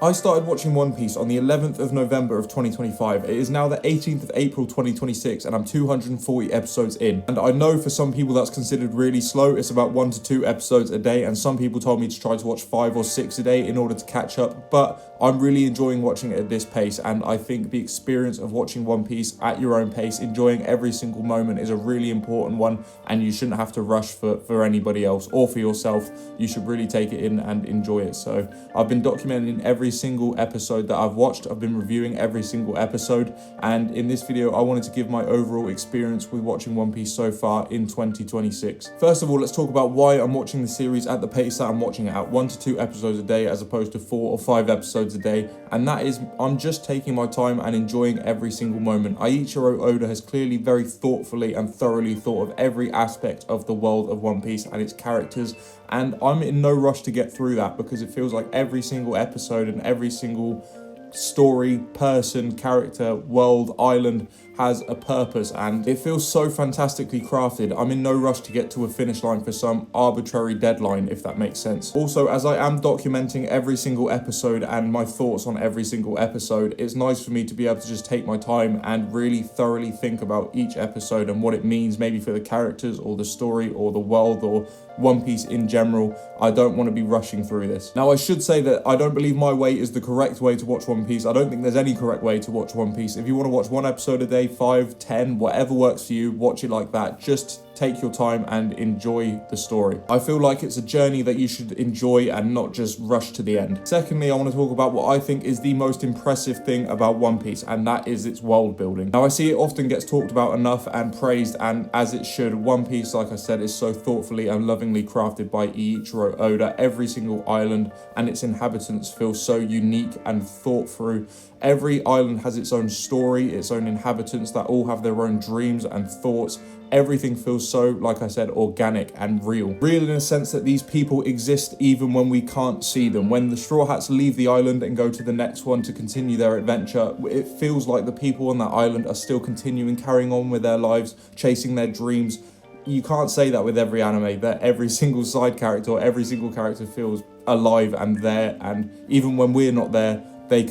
I started watching One Piece on the 11th of November of 2025. It is now the 18th of April 2026 and I'm 240 episodes in. And I know for some people that's considered really slow. It's about 1 to 2 episodes a day, and some people told me to try to watch 5 or 6 a day in order to catch up, but I'm really enjoying watching it at this pace, and I think the experience of watching One Piece at your own pace, enjoying every single moment, is a really important one, and you shouldn't have to rush for anybody else or for yourself. You should really take it in and enjoy it. So I've been documenting every single episode that I've watched. I've been reviewing every single episode, and in this video I wanted to give my overall experience with watching One Piece so far in 2026. First of all, let's talk about why I'm watching the series at the pace that I'm watching it at, 1 to 2 episodes a day as opposed to 4 or 5 episodes a day, and that is I'm just taking my time and enjoying every single moment. Eiichiro Oda has clearly very thoughtfully and thoroughly thought of every aspect of the world of One Piece and its characters, and I'm in no rush to get through that because it feels like every single episode and every single story, person, character, world, island has a purpose, and it feels so fantastically crafted. I'm in no rush to get to a finish line for some arbitrary deadline, if that makes sense. Also, as I am documenting every single episode and my thoughts on every single episode, it's nice for me to be able to just take my time and really thoroughly think about each episode and what it means, maybe for the characters or the story or the world or One Piece in general. I don't want to be rushing through this. Now, I should say that I don't believe my way is the correct way to watch One Piece. I don't think there's any correct way to watch One Piece. If you want to watch 1 episode a day, 5, 10, whatever works for you, watch it like that. Just take your time and enjoy the story. I feel like it's a journey that you should enjoy and not just rush to the end. Secondly, I want to talk about what I think is the most impressive thing about One Piece, and that is its world building. Now, I see it often gets talked about enough and praised, and as it should. One Piece, like I said, is so thoughtfully and lovingly crafted by Eiichiro Oda. Every single island and its inhabitants feel so unique and thought through. Every island has its own story, its own inhabitants that all have their own dreams and thoughts. Everything feels so, like I said, organic and real. Real in a sense that these people exist even when we can't see them. When the Straw Hats leave the island and go to the next one to continue their adventure, it feels like the people on that island are still continuing, carrying on with their lives, chasing their dreams. You can't say that with every anime, that every single side character or every single character feels alive and there, and even when we're not there, they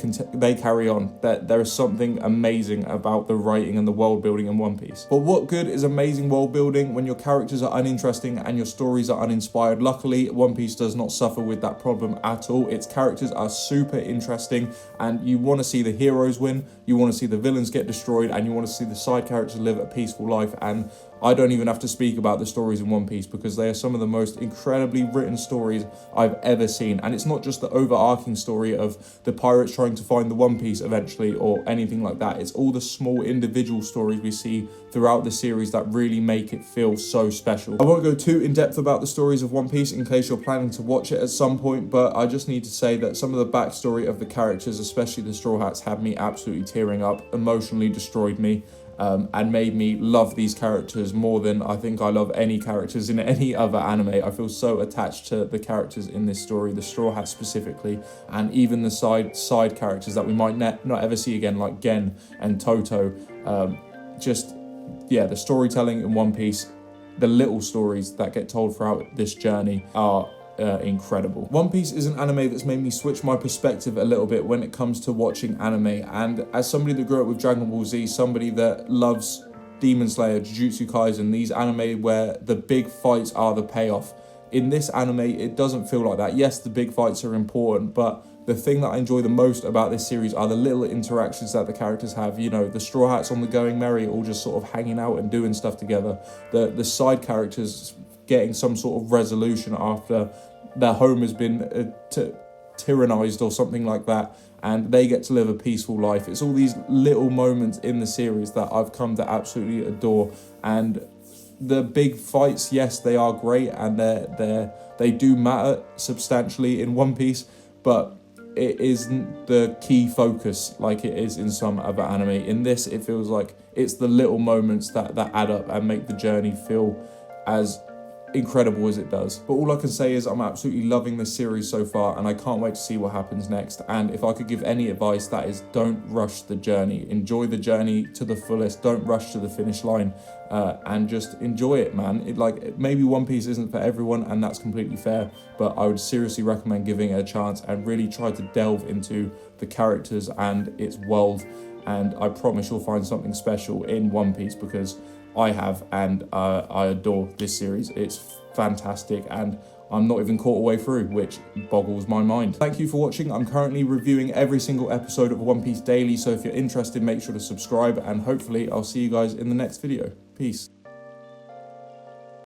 carry on. That there is something amazing about the writing and the world building in One Piece. But what good is amazing world building when your characters are uninteresting and your stories are uninspired? Luckily, One Piece does not suffer with that problem at all. Its characters are super interesting, and you want to see the heroes win, you want to see the villains get destroyed, and you want to see the side characters live a peaceful life. And I don't even have to speak about the stories in One Piece because they are some of the most incredibly written stories I've ever seen. And it's not just the overarching story of the pirates trying to find the One Piece eventually or anything like that. It's all the small individual stories we see throughout the series that really make it feel so special. I won't go too in depth about the stories of One Piece in case you're planning to watch it at some point, but I just need to say that some of the backstory of the characters, especially the Straw Hats, had me absolutely tearing up, emotionally destroyed me. And made me love these characters more than I think I love any characters in any other anime. I feel so attached to the characters in this story, the Straw Hats specifically, and even the side characters that we might not ever see again, like Gen and Toto. The storytelling in One Piece, the little stories that get told throughout this journey are incredible. One Piece is an anime that's made me switch my perspective a little bit when it comes to watching anime, and as somebody that grew up with Dragon Ball Z, somebody that loves Demon Slayer, Jujutsu Kaisen, these anime where the big fights are the payoff. In this anime, it doesn't feel like that. Yes, the big fights are important, but the thing that I enjoy the most about this series are the little interactions that the characters have. You know, the Straw Hats on the Going Merry all just sort of hanging out and doing stuff together. The side characters getting some sort of resolution after their home has been tyrannized or something like that, and they get to live a peaceful life. It's all these little moments in the series that I've come to absolutely adore. And the big fights, yes, they are great, and they do matter substantially in One Piece, but it isn't the key focus like it is in some other anime. In this, it feels like it's the little moments that add up and make the journey feel as incredible as it does. But all I can say is I'm absolutely loving this series so far, and I can't wait to see what happens next. And if I could give any advice, that is, don't rush the journey. Enjoy the journey to the fullest. Don't rush to the finish line, and just enjoy it, man. Maybe One Piece isn't for everyone, and that's completely fair, but I would seriously recommend giving it a chance and really try to delve into the characters and its world. And I promise you'll find something special in One Piece, because I have, and I adore this series. It's fantastic, and I'm not even caught away through, which boggles my mind. Thank you for watching. I'm currently reviewing every single episode of One Piece daily, so if you're interested, make sure to subscribe, and hopefully I'll see you guys in the next video. Peace.